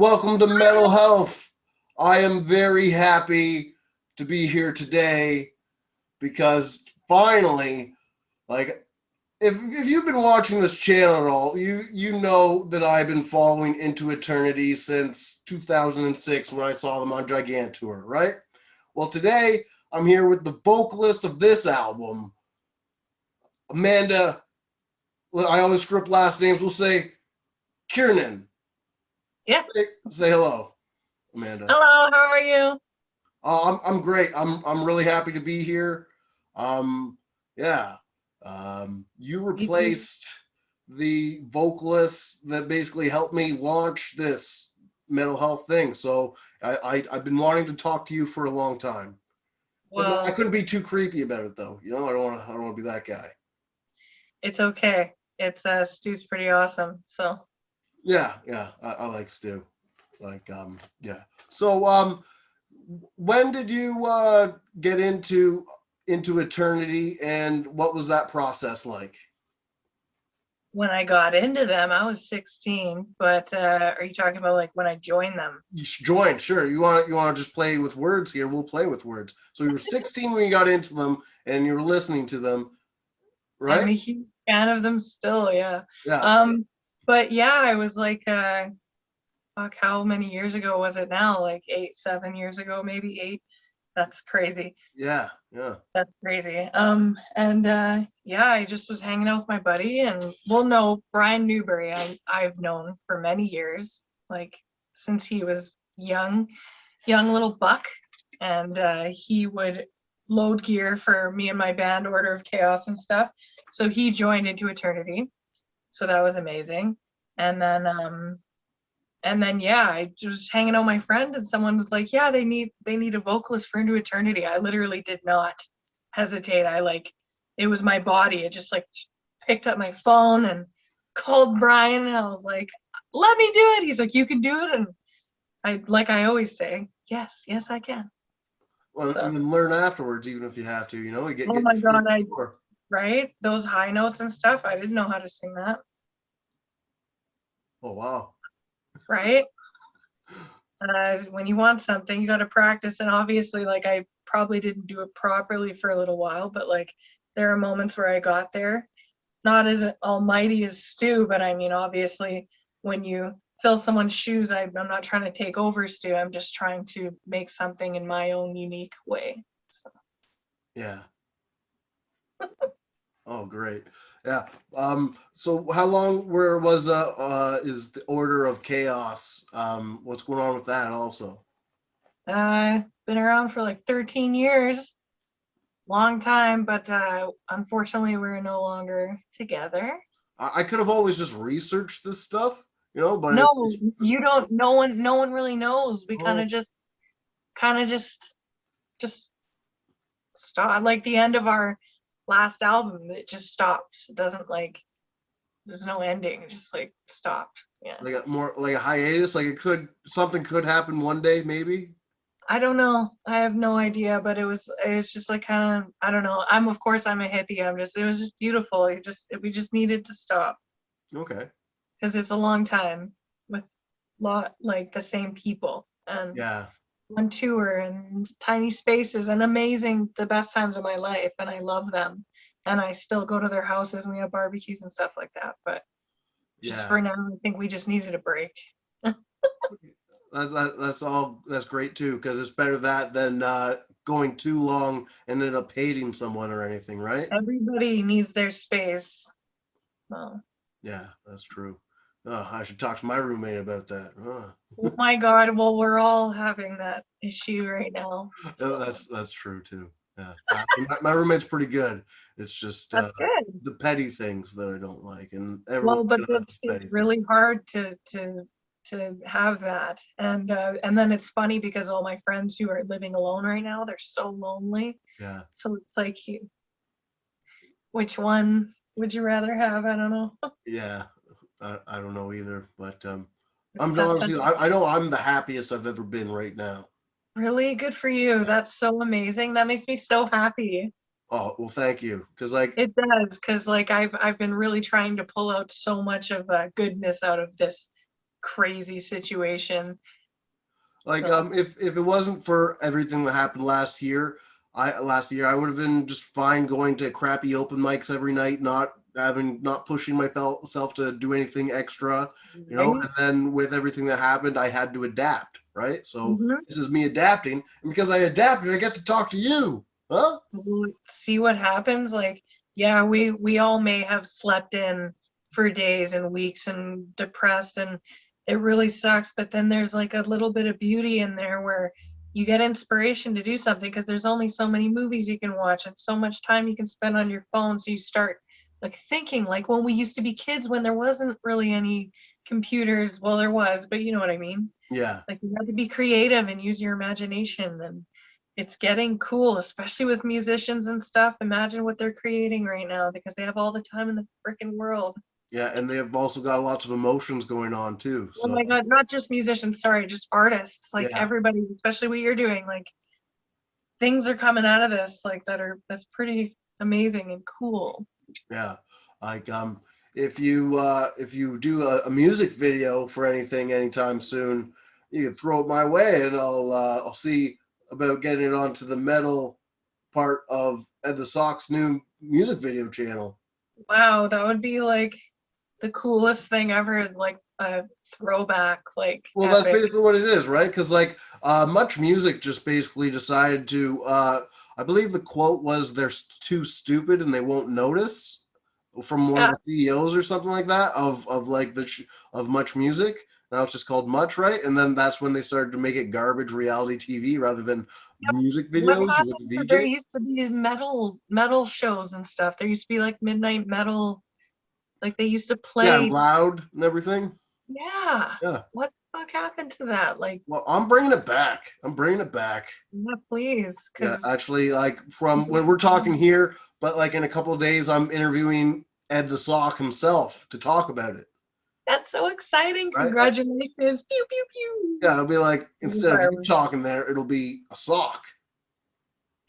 Welcome to Mental Health. I am very happy to be here today because finally, like, if you've been watching this channel at all, you know that I've been following Into Eternity since 2006 when I saw them on Gigantour, right? Well, today I'm here with the vocalist of this album, Amanda. I always screw up last names. We'll say Kiernan. Yeah. Say hello, Amanda. Hello, how are you? I'm great. I'm really happy to be here. Um, yeah. You You too. replaced the vocalist that basically helped me launch this mental health thing. So I've been wanting to talk to you for a long time, but I Well, couldn't be too creepy about it though. You know, I don't want to be that guy. it's okay. Stu's pretty awesome. So Yeah. I like Stu. Yeah. So when did you get into eternity, and what was that process like? when I got into them, I was 16, but are you talking about like when I joined them? You should join, sure. You want to just play with words here? We'll play with words. So you were 16 when you got into them, and you were listening to them, I'm right? a huge fan of them still, yeah. Yeah, Um, but yeah, I was like fuck, how many years ago was it now? Like 8, 7 years ago, maybe 8. That's crazy. yeah. That's crazy. And yeah, I just was hanging out with my buddy, and well, no, Brian Newberry, I've known for many years, like since he was young little buck, and he would load gear for me and my band, Order of Chaos and stuff. So he joined Into Eternity, so that was amazing. And then yeah, I just hanging out with my friend, and someone was like, yeah, they need a vocalist for Into Eternity. I literally did not hesitate. It was my body. It just like picked up my phone and called Brian, and I was like, let me do it. He's like, you can do it. And I always say, yes, I can. Well, So and then learn afterwards, even if you have to. You oh get my your foot in god, I the door. right? Those high notes and stuff, I didn't know how to sing that, Oh wow. right? When you want something, you got to practice. And obviously, like, I probably didn't do it properly for a little while, but like, there are moments where I got there. Not as almighty as Stu, but I mean, obviously, when you fill someone's shoes, I'm not trying to take over Stu. I'm just trying to make something in my own unique way. So, Yeah. Oh, great. Yeah. So how long where was is the Order of Chaos? What's going on with that also? been around for like 13 years, long time, but unfortunately, we're no longer together. I could have always just researched this stuff, but No, you don't. No one really knows. We oh, kind of just stop. Like the end of our last album, it just stops. It doesn't like. There's no ending. It just like stopped. Yeah. like a more like a hiatus, like something could happen one day, maybe. I don't know. I have no idea, but it was just like kind of I don't know. Of course I'm a hippie. It was just beautiful. We just needed to stop Okay. because it's a long time with lot like the same people and Yeah. on tour and tiny spaces and amazing, the best times of my life, and I love them, and I still go to their houses and we have barbecues and stuff like that, but just Yeah. for now I think we just needed a break. That's all. That's great too, because it's better that than going too long and end up hating someone or anything, right? Everybody needs their space. Well, Yeah, that's true. I should talk to my roommate about that. oh my god, well, we're all having that issue right now, Yeah, so that's true too. Yeah, my roommate's pretty good. It's just that's good. the petty things that I don't like, and everyone's Well, but gonna have it's petty things. really hard to have that, and then it's funny because all my friends who are living alone right now, they're so lonely. Yeah, So it's like, which one would you rather have? I don't know. yeah. I don't know either, but It's I'm tough honestly, to I know I'm the happiest I've ever been right now. really good for you. Yeah. That's so amazing. That makes me so happy. Oh well, thank you, because like It does, because like I've been really trying to pull out so much of goodness out of this crazy situation. Like, So if it wasn't for everything that happened last year, I would have been just fine going to crappy open mics every night, not pushing myself to do anything extra, right. And then with everything that happened, I had to adapt, right? So Mhm. this is me adapting, and because I adapted, I get to talk to you, huh? We'll see what happens. Like, yeah, we all may have slept in for days and weeks and depressed, and it really sucks. But then there's like a little bit of beauty in there where you get inspiration to do something because there's only so many movies you can watch and so much time you can spend on your phone. So you start like thinking like when we used to be kids when there wasn't really any computers. Well, there was, but you know what I mean. Yeah. Like you had to be creative and use your imagination, and it's getting cool, especially with musicians and stuff. Imagine what they're creating right now because they have all the time in the freaking world. Yeah, and they have also got lots of emotions going on too. Oh So my God, not just musicians, sorry, just artists, like yeah, everybody, especially what you're doing. Like things are coming out of this like that's pretty amazing and cool. yeah. Like if you do a music video for anything anytime soon, you can throw it my way, and I'll see about getting it onto the metal part of Ed the Sock's new music video channel. Wow, that would be like the coolest thing ever, like a throwback, like Well, that's epic. basically what it is, right? Because like Much Music just basically decided to. I believe the quote was, "They're too stupid and they won't notice," from one of Yeah, the CEOs or something like that of like of Much Music. Now it's just called Much, right? And then that's when they started to make it garbage reality TV rather than music what videos with happened the to there DJ. used to be metal shows and stuff. There used to be like midnight metal, like they used to Yeah, and play. Loud and everything. Yeah, Yeah. what the fuck happened to that? Like, Well, I'm bringing it back. I'm bringing it back. yeah, please, Yeah, because actually, like from when we're talking here, but like in a couple of days, I'm interviewing Ed the Sock himself to talk about it. that's so exciting. Right? Congratulations. Pew pew pew. Yeah, it'll be like instead of you Um, talking there, it'll be a sock.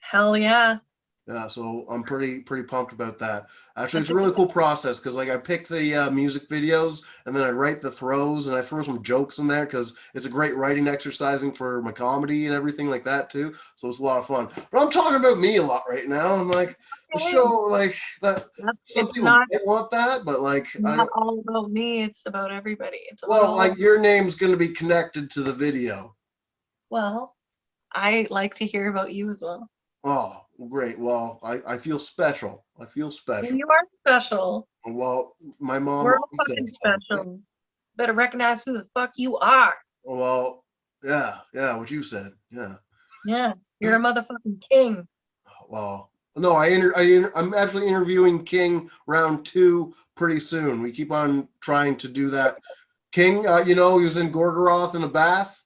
Hell yeah. Yeah, so I'm pretty pumped about that. Actually, it's That's a really exciting. cool process because like I pick the music videos and then I write the throws and I throw some jokes in there because it's a great writing exercising for my comedy and everything like that too. So it's a lot of fun. But I'm talking about me a lot right now. I'm like the show Okay. like that. Some It's people might want that, but like I not don't. all about me. It's about everybody. It's about Well, all of like your name's going to be connected to the video. well, I like to hear about you as well. Oh, great. Well, I feel special. I feel Well, special. you are special. Well, my mom We're all always fucking says so. Right? special. Better recognize who the fuck you are. Well, yeah, what you said. Yeah. Yeah, you're a motherfucking king. Well, no, I'm actually interviewing King round two pretty soon. We keep on trying to do that. King, he was in Gorgoroth in a bath.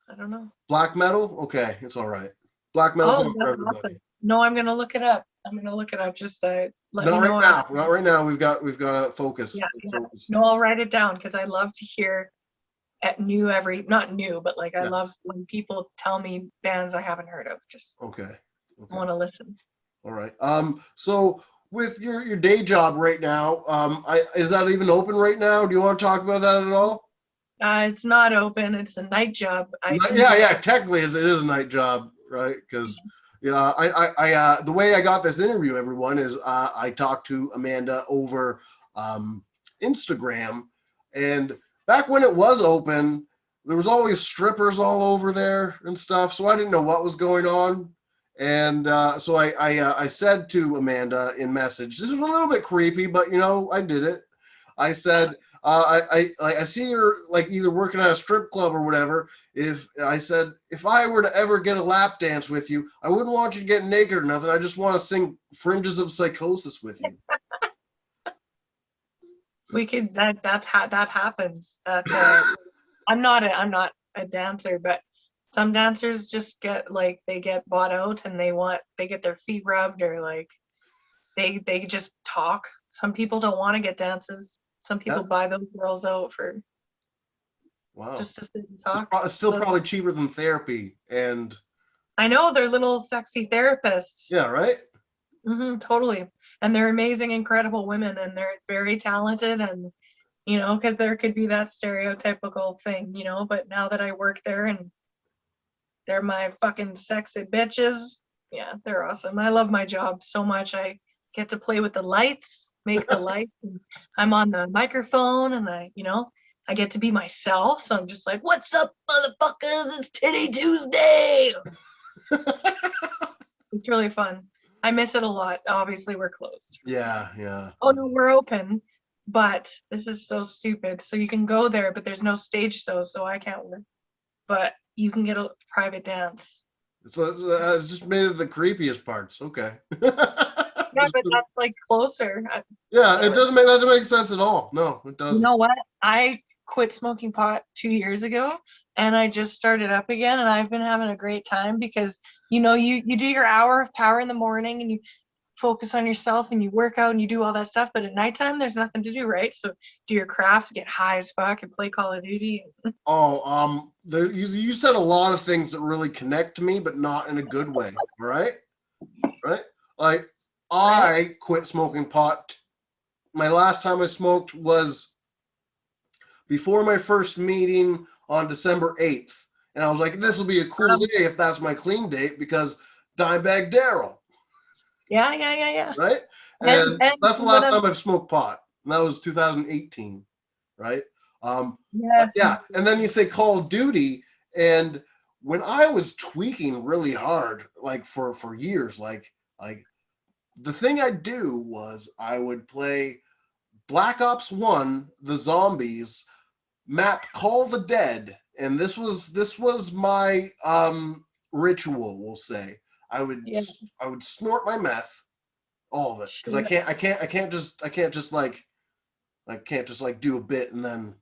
I don't know. Black metal? Okay, it's all right. Black metal's Oh, not for that's everybody. awesome. No, I'm gonna look it up. I'm gonna look it up. Just let me Not right know now. after. Not right now. We've got to focus. Yeah, yeah. Focus. No, I'll write it down because I love to hear at new every not new, but like I Yeah. love when people tell me bands I haven't heard of. Just Okay. Okay. want to listen. All right. So with your day job right now, is that even open right now? Do you want to talk about that at all? It's not open. It's a night job. I do. Yeah. Technically, it is a night job, right? Because yeah, the way I got this interview, everyone, is I talked to Amanda over Instagram, and back when it was open, there was always strippers all over there and stuff. So I didn't know what was going on. And so I said to Amanda in message, this is a little bit creepy, but I did it. I said, I see her like either working at a strip club or whatever. If I were to ever get a lap dance with you, I wouldn't want you to get naked or nothing. I just want to sing Fringes of Psychosis with you. We could that happens. I'm not a dancer, but some dancers just get like they get bought out and they get their feet rubbed or like they just talk. Some people don't want to get dances. Some Yeah. people buy those girls out for Wow. just to sit and talk. It's still So probably cheaper than therapy. And I know they're little sexy therapists. yeah, right? Totally. And they're amazing, incredible women, and they're very talented, and you know, because there could be that stereotypical thing, you know, but now that I work there and they're my fucking sexy bitches, yeah, they're awesome. I love my job so much. I get to play with the lights, make the lights. And I'm on the microphone and you know, I get to be myself. So I'm just like, what's up, motherfuckers? It's Titty Tuesday. It's really fun. I miss it a lot. Obviously, we're closed. Yeah, yeah. Oh no, we're open, but this is so stupid. So you can go there, but there's no stage show, so I can't work. But you can get a private dance. So it's just made it the creepiest parts. Okay. Yeah, but that's like closer. Yeah, it doesn't make sense at all. No, it You doesn't. know what? I quit smoking pot 2 years ago and I just started up again and I've been having a great time because you know you do your hour of power in the morning and you focus on yourself and you work out and you do all that stuff, but at nighttime there's nothing to do, right? So do your crafts, get high as fuck and play Call of Duty. Oh, you said a lot of things that really connect to me, but not in a good way. All right, right? Like I quit smoking pot. My last time I smoked was before my first meeting on December 8th. And I was like, this will be a cool day if that's my clean date because Dimebag Daryl. Yeah. Right? And so that's the last time I've smoked pot. And that was 2018. Right? Yes. Yeah. And then you say Call of Duty. And when I was tweaking really hard, like for years, like the thing I'd do was I would play Black Ops 1, the zombies, map Call the Dead, and this was my ritual, we'll say. I would Yeah. I would snort my meth, all of it, because I can't just like do a bit and then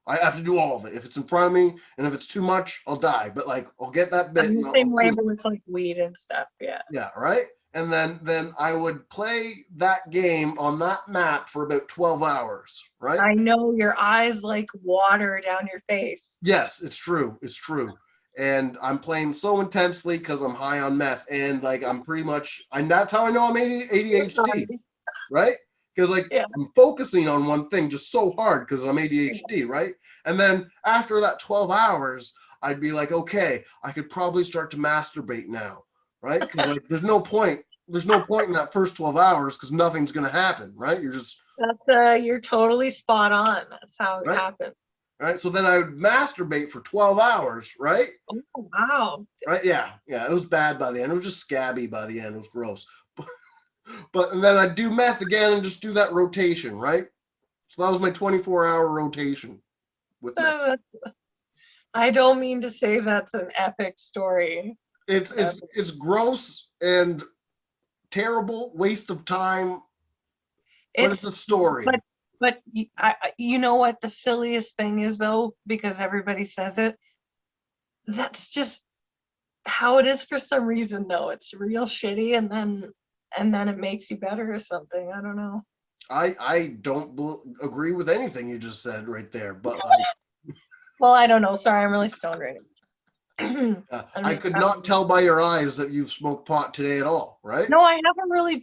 I have to do all of it. If it's in front of me and if it's too much, I'll die. But like I'll get that bit. I'm the same way with like weed and stuff. Yeah. Yeah, right. And then I would play that game on that map for about 12 hours, right? I know your eyes like water down your face. Yes, it's true. It's true. And I'm playing so intensely because I'm high on meth. And like I'm pretty much, and that's how I know I'm ADHD, right? Because like I'm focusing on one thing just so hard because I'm ADHD, right? And then after that 12 hours, I'd be like, okay, I could probably start to masturbate now, right? Because like there's no point in that first 12 hours because nothing's gonna happen, right? You're totally spot on. That's how it happened. Right. So then I would masturbate for 12 hours, right? Oh wow. Right. Yeah. It was bad by the end. It was just scabby by the end. It was gross. But and then I'd do meth again and just do that rotation, right? So that was my 24-hour rotation with meth. I don't mean to say that's an epic story. It's gross and terrible, waste of time, but it's a story. But you know what the silliest thing is though, because everybody says it, that's just how it is for some reason though. It's real shitty and then it makes you better or something. I don't know. I don't agree with anything you just said right there, but like well, I don't know. Sorry, I'm really stoned right now. I could not tell by your eyes that you've smoked pot today at all, right? No, I have I'm really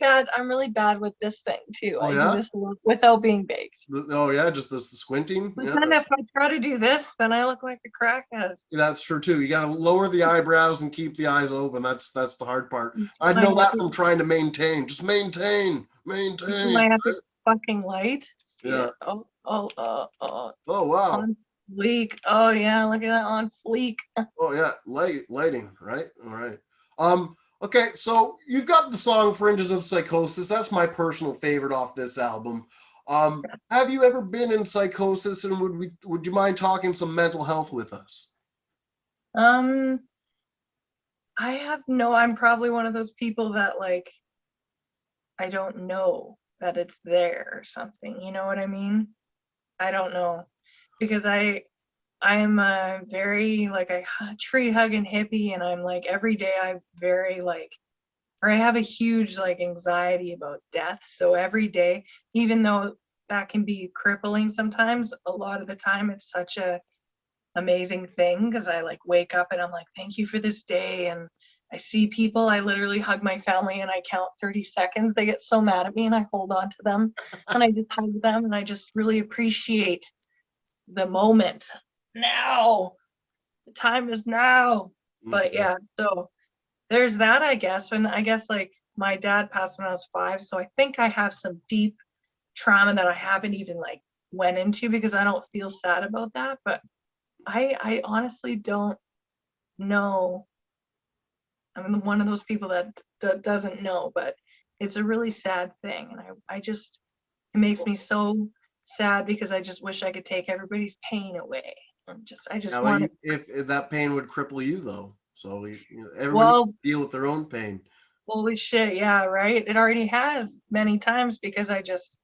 bad with this thing too. Oh, I yeah? do this without being baked. Oh yeah, just the squinting. But then if I try to do this, then I look like a crackhead. That's true too. You gotta lower the eyebrows and keep the eyes open. That's the hard part. I know that from trying to maintain. Just maintain. I have to fucking light. See yeah. It? Oh wow. On fleek. Oh yeah, look at that on fleek. Oh yeah, lighting, right? All right. Okay, so you've got the song Fringes of Psychosis. That's my personal favorite off this album. Have you ever been in psychosis, and would you mind talking some mental health with us? I have I'm probably one of those people that like I don't know that it's there or something. You know what I mean? I don't know. Because I'm a very like a tree hugging hippie and I'm like every day I'm very like or I have a huge like anxiety about death. So every day, even though that can be crippling sometimes, a lot of the time it's such a amazing thing because I like wake up and I'm like, thank you for this day and I see people, I literally hug my family and I count 30 seconds. They get so mad at me and I hold on to them and I just hug them and I just really appreciate the moment. Now, the time is now. But Okay. yeah, so there's that, I guess. And I guess like my dad passed when I was 5, so I think I have some deep trauma that I haven't even like went into because I don't feel sad about that. But I honestly don't know. I'm one of those people that doesn't know, but it's a really sad thing, and I just it makes me so sad because I just wish I could take everybody's pain away. I Yeah, just well, want to. if that pain would cripple you though, so everyone needs Well, to deal with their own pain. holy shit, yeah, right. It already has many times because I just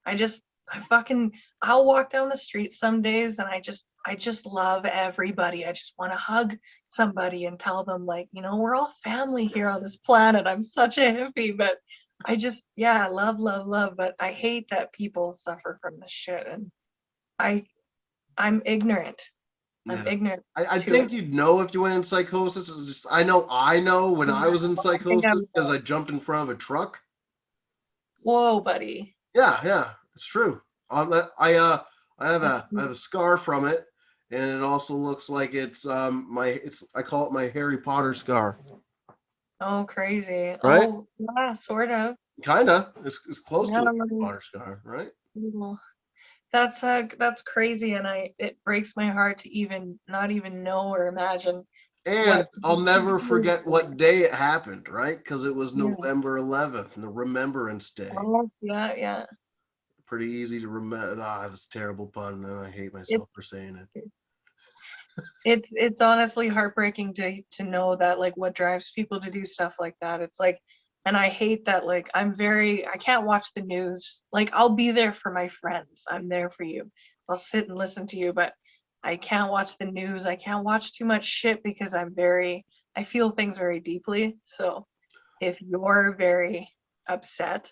I fucking I'll walk down the street some days and I just love everybody. I just want to hug somebody and tell them like, we're all family here on this planet. I'm such a hippie, but I just yeah, love, love, love, but I hate that people suffer from this shit and I I'm ignorant. I'm Yeah. ignorant I to it. think you'd know if you went in psychosis. It's just I know when I was in I think psychosis I'm because I jumped in front of a truck. whoa, buddy. Yeah, it's true. I have a scar from it, and it also looks like it's I call it my Harry Potter scar. Oh, crazy. Right? Oh, yeah, sort of. Kinda. It's close to Yeah, a Harry Potter scar, right? that's crazy, and it breaks my heart to even not even know or imagine And what. I'll never forget what day it happened, right? Because it was Yeah. November 11th, the Remembrance Day. Oh, yeah, yeah. Pretty easy to remember. Ah, that's a terrible pun, and I hate It myself for saying it. it's honestly heartbreaking to know that like what drives people to do stuff like that. It's like, and I hate that like I can't watch the news. Like I'll be there for my friends. I'm there for you. I'll sit and listen to you, but I can't watch the news. I can't watch too much shit because I feel things very deeply. So if you're very upset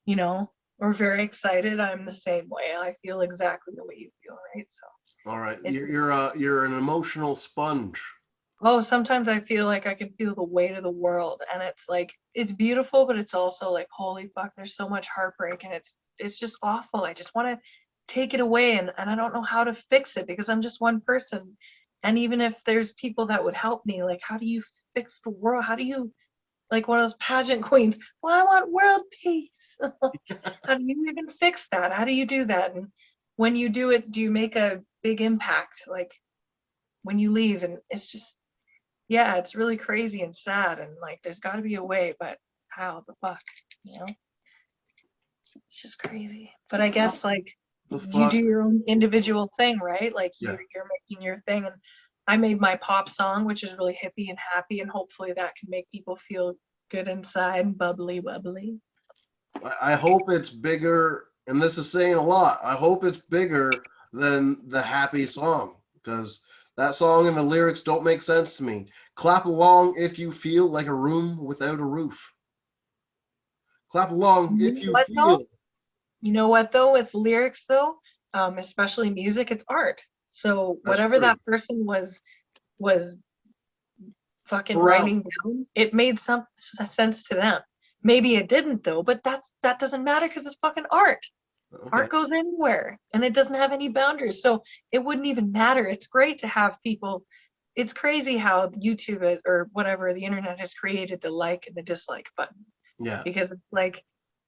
you know, or very excited, I'm the same way. I feel exactly the way you feel, right? So All right, it's you're an emotional sponge. oh, sometimes I feel like I can feel the weight of the world and it's like it's beautiful, but it's also like holy fuck, there's so much heartbreak and it's just awful. I just want to take it away and I don't know how to fix it because I'm just one person. And even if there's people that would help me, like how do you fix the world? How do you like one of those pageant queens? Well, I want world peace. How do you even fix that? How do you do that? And when you do it, do you make a big impact? Like when you leave, and it's just, yeah, it's really crazy and sad. And like, there's got to be a way, but how the fuck, you know? It's just crazy. But I guess like The you do fuck? your own individual thing, right? Like Yeah. you're making your thing, and I made my pop song, which is really hippie and happy, and hopefully that can make people feel good inside, bubbly, bubbly. I hope it's bigger, and this is saying a lot. I hope it's bigger than the happy song because that song and the lyrics don't make sense to me. Clap along if you feel like a room without a roof. Clap along You if know you what though? feel. You know what though? With lyrics though, especially music, it's art. So That's whatever true. that person was fucking Pharrell. writing down, it made some sense to them. Maybe it didn't though, but that doesn't matter because it's fucking art. Okay. Art goes anywhere and it doesn't have any boundaries. So it wouldn't even matter. It's great to have people. It's crazy how YouTube or whatever the internet has created the like and the dislike button Yeah. because it's like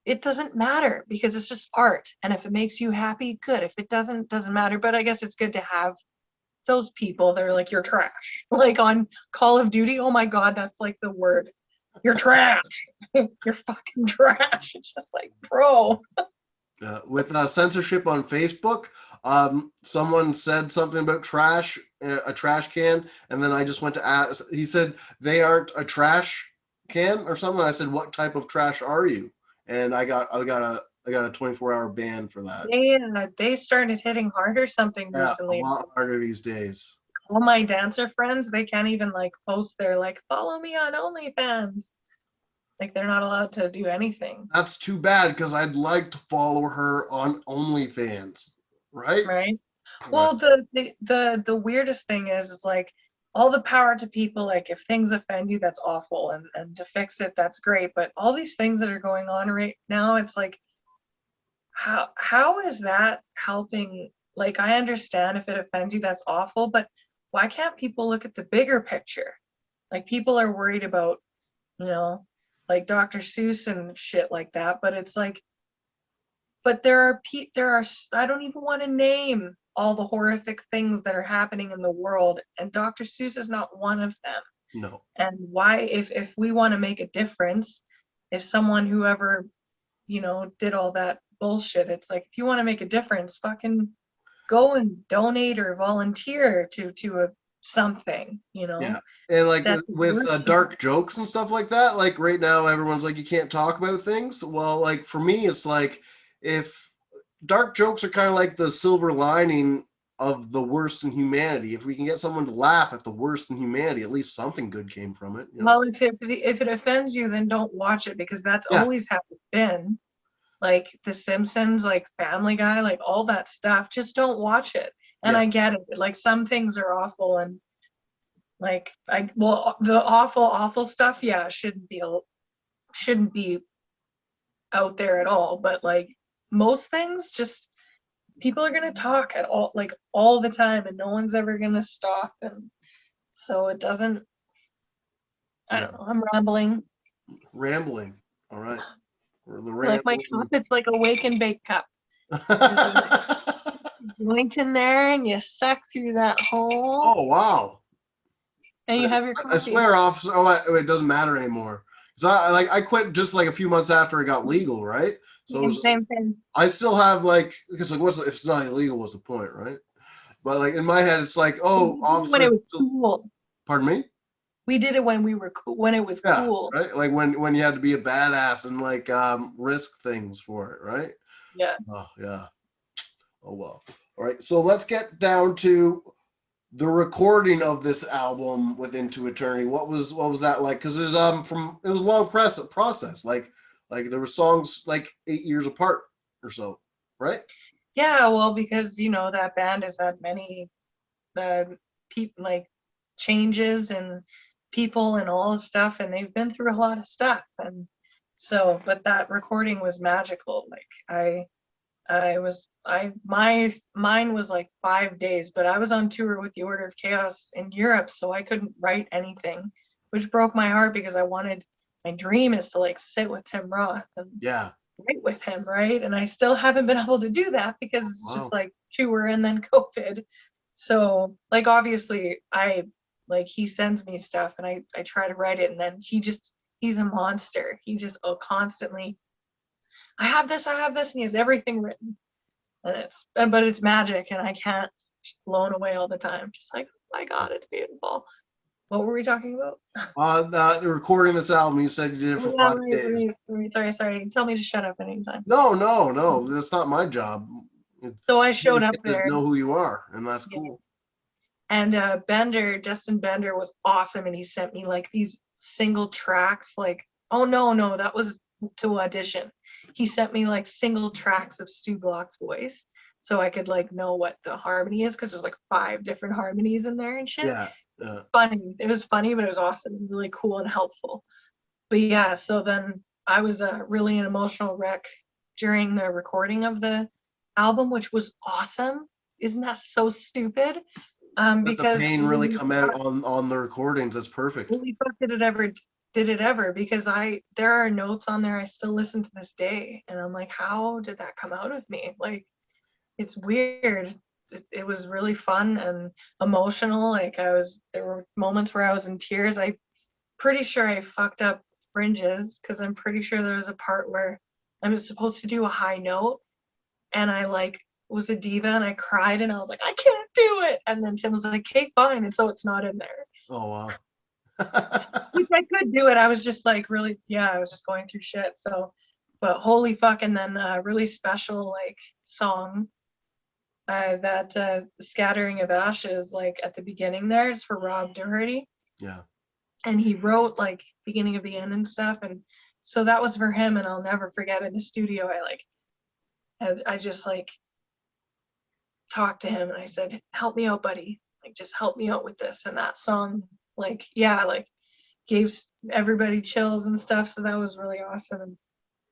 it doesn't matter because it's just art. And if it makes you happy, good. If it doesn't matter. But I guess it's good to have those people that are like, you're trash. Like on Call of Duty, oh my God, that's like the word. You're trash. You're fucking trash. It's just like, bro. With censorship on Facebook, someone said something about trash, a trash can, and then I just went to ask. He said they aren't a trash can or something. I said, "What type of trash are you?" And I got a 24-hour ban for that. They started hitting hard or something Yeah, a recently. lot harder these days. All my dancer friends, they can't even like post their like follow me on OnlyFans. Like they're not allowed to do anything, That's too bad because I'd like to follow her on OnlyFans, right? right? Right. Well, the weirdest thing is it's like all the power to people. Like if things offend you, that's awful, and to fix it, that's great. But all these things that are going on right now, it's like, how is that helping? Like, I understand if it offends you, that's awful, but why can't people look at the bigger picture? Like, people are worried about, you know, like Dr. Seuss and shit like that, but it's like, but there are, I don't even want to name all the horrific things that are happening in the world, and Dr. Seuss is not one of them. No. And why, if we want to make a difference, if someone, whoever, did all that bullshit, it's like, if you want to make a difference, fucking go and donate or volunteer to a something, Yeah. And like that's with worth dark jokes and stuff like that, like right now everyone's like you can't talk about things. Well, like for me it's like if dark jokes are kind of like the silver lining of the worst in humanity. If we can get someone to laugh at the worst in humanity, at least something good came from it, you know. Well, if it offends you, then don't watch it, because that's Yeah. always how it's been. Like The Simpsons, like Family Guy, like all that stuff. Just don't watch it. And Yeah. I get it. Like some things are awful, and like the awful stuff, yeah, shouldn't be out there at all. But like most things, just people are gonna talk at all, like all the time, and no one's ever gonna stop. And so it doesn't. I Yeah. don't know. I'm rambling. Rambling. All right. We're the Like my cup, rambling. it's like a wake and bake cup. There's a joint in there, and you suck through that hole, Oh wow. and you have your I coffee. swear, officer. It doesn't matter anymore. Cause I quit just like a few months after it got legal, right? So it was, Same thing. I still have like because like what's if it's not illegal? What's the point, right? But like in my head, it's like oh, We did it when officer. it was cool. Pardon me. We did it when we were cool, when it was Yeah, cool. right. Like when you had to be a badass and like risk things for it, right? Yeah. Oh yeah. Oh well. All right. So let's get down to the recording of this album with Into Eternity. What was that like? Because there's it was a long process. Like there were songs like 8 years apart or so, right? Yeah, well, because that band has had many people, like, changes and people and all this stuff, and they've been through a lot of stuff. And so, but that recording was magical. Like, mine was like 5 days, but I was on tour with the Order of Chaos in Europe, so I couldn't write anything, which broke my heart, because my dream is to like sit with Tim Roth and Yeah. write with him, right? And I still haven't been able to do that, because it's Wow. just like tour and then COVID. So like obviously he sends me stuff, and I try to write it, and then he's a monster. He just constantly, I have this, and he has everything written. But it's magic, and I can't, blown away all the time. Just like, oh my God, it's beautiful. What were we talking about? The recording this album, you said you did it for Yeah, 5 days. sorry. Tell me to shut up anytime. No, that's not my job. So I You showed up get to there. know who you are, and that's Yeah. cool. And Justin Bender was awesome, and he sent me like these single tracks. Like, oh no, that was to audition. He sent me like single tracks of Stu Block's voice, so I could like know what the harmony is, because there's like 5 different harmonies in there and shit. Yeah. Yeah. Funny. It was funny, but it was awesome and really cool and helpful. But yeah, so then I was really an emotional wreck during the recording of the album, which was awesome. Isn't that so stupid? Let the Because pain really come out on the recordings. That's perfect. holy fuck, did it ever, because there are notes on there I still listen to this day, and I'm like, how did that come out of me? Like, it's weird. It was really fun and emotional. Like, there were moments where I was in tears. I pretty sure I fucked up fringes, because I'm pretty sure there was a part where I was supposed to do a high note, and I like was a diva, and I cried, and I was like, I can't do it. And then Tim was like, hey, fine. And so it's not in there. Oh wow. Which I could do it. I was just like really, yeah, I was just going through shit. So, but holy fuck. And then a really special like song, that Scattering of Ashes, like at the beginning there, is for Rob Doherty. Yeah. And he wrote like beginning of the end and stuff. And so that was for him, and I'll never forget, in the studio, I just like talked to him, and I said, help me out, buddy. like just help me out with this. And that song, like, yeah, like gave everybody chills and stuff. So that was really awesome. And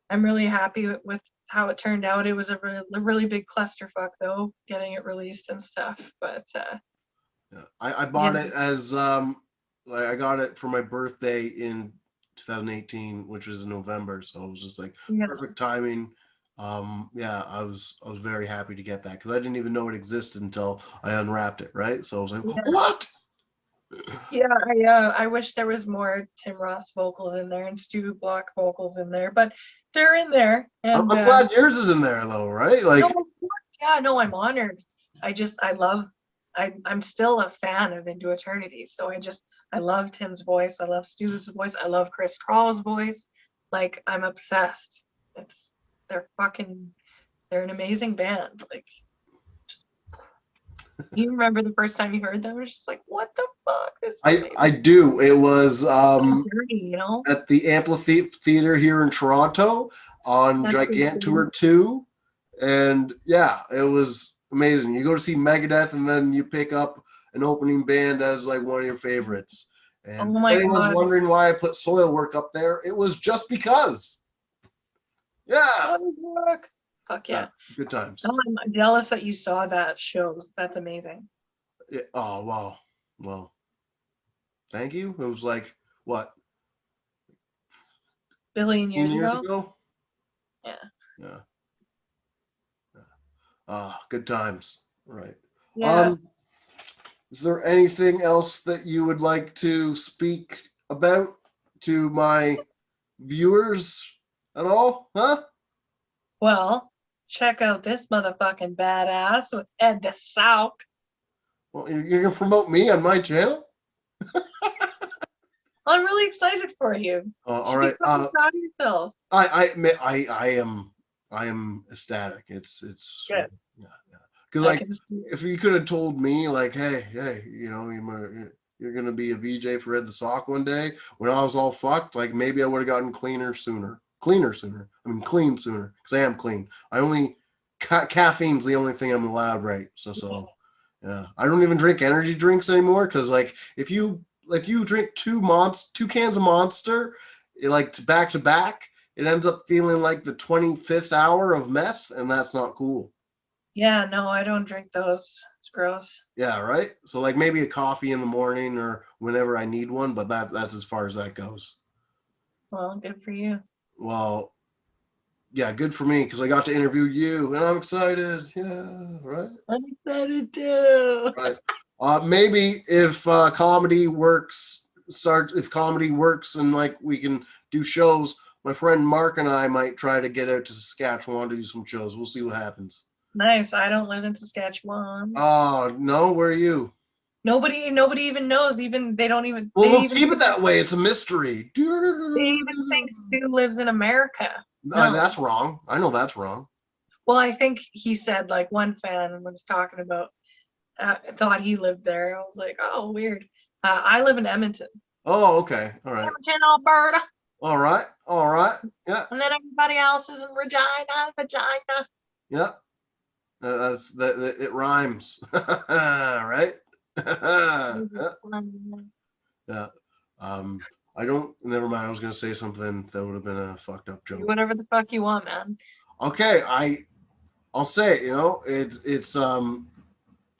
I'm really happy with how it turned out. It was a really big clusterfuck though, getting it released and stuff. But yeah. I bought it as like I got it for my birthday in 2018, which was in November. So it was just like perfect timing. Yeah, I was very happy to get that because I didn't even know it existed until I unwrapped it, right? So I was like, what? Yeah, I wish there was more Tim Ross vocals in there and Stu Block vocals in there, but they're in there. And I'm glad yours is in there though, right? Like, no, yeah, no, I'm honored. I'm still a fan of Into Eternity. So I love Tim's voice. I love Stu's voice. I love Chris Crawl's voice. Like, I'm obsessed. They're an amazing band. Like, you remember the first time you heard them? It was just like, what the fuck? I do. It was dirty, you know? at the Amphitheater here in Toronto on Gigantour 2. And yeah, it was amazing. You go to see Megadeth and then you pick up an opening band as like one of your favorites. And if anyone's wondering why I put Soilwork up there, it was just because. Yeah. Soilwork. Fuck yeah. Good times. Oh, I'm jealous that you saw that shows. That's amazing. Yeah. Oh, wow. Well, thank you. It was like, what? Billion years ago? Yeah. Yeah. Good times. Right. Yeah. Is there anything else that you would like to speak about to my viewers at all? Huh? Well, check out this motherfucking badass with Ed the Souk. Well, you're gonna promote me on my channel? I'm really excited for you. All right. Proud of yourself. I am ecstatic. It's good. Yeah. Because like, if you could have told me, like, hey, you know, you're gonna be a VJ for Ed the Sock one day, when I was all fucked, like maybe I would have gotten clean sooner. I mean, clean sooner, because I am clean. I only caffeine's the only thing I'm allowed, right? So yeah. I don't even drink energy drinks anymore because like if you drink two cans of Monster, like back to back, it ends up feeling like the 25th hour of meth, and that's not cool. Yeah, no, I don't drink those. It's gross. Yeah, right? So like maybe a coffee in the morning or whenever I need one, but that's as far as that goes. Well, good for you. Well, yeah, good for me because I got to interview you and I'm excited. Yeah, right? I'm excited too. Right. Maybe if comedy works and like we can do shows, my friend Mark and I might try to get out to Saskatchewan to do some shows. We'll see what happens. Nice. I don't live in Saskatchewan. Oh, no, where are you? Nobody even knows. Even they don't even. Well, we'll keep it that way. It's a mystery. They even think Stu lives in America. No. That's wrong. I know that's wrong. Well, I think he said like one fan was talking about thought he lived there. I was like, oh, weird. I live in Edmonton. Oh, okay. All right. Edmonton, Alberta. All right. Yeah. And then everybody else is in Regina. Yeah. It rhymes. Right? Yeah. I don't. Never mind. I was gonna say something that would have been a fucked up joke. Do whatever the fuck you want, man. Okay, I'll say it. You know, it's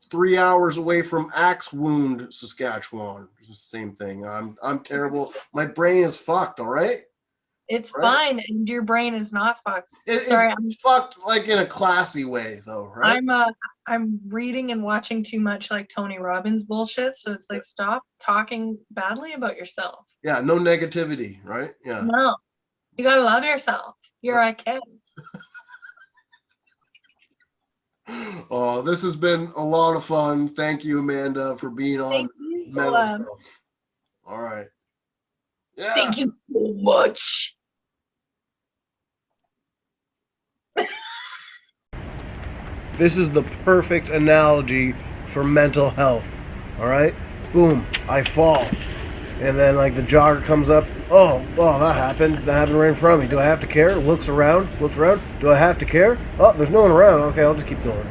3 hours away from Axe Wound, Saskatchewan. It's the same thing. I'm terrible. My brain is fucked. All right. It's fine, and your brain is not fucked. Sorry, I'm fucked like in a classy way, though, right? I'm reading and watching too much like Tony Robbins bullshit, so it's like stop talking badly about yourself. Yeah, no negativity, right? Yeah. No, you gotta love yourself. You're a kid. Oh, this has been a lot of fun. Thank you, Amanda, for being on Mental Health. All right. Yeah. Thank you so much. This is the perfect analogy for mental health. All right? Boom, I fall. And then like the jogger comes up. Oh, that happened right in front of me. Do I have to care? Looks around. Do I have to care? Oh, there's no one around. Okay, I'll just keep going.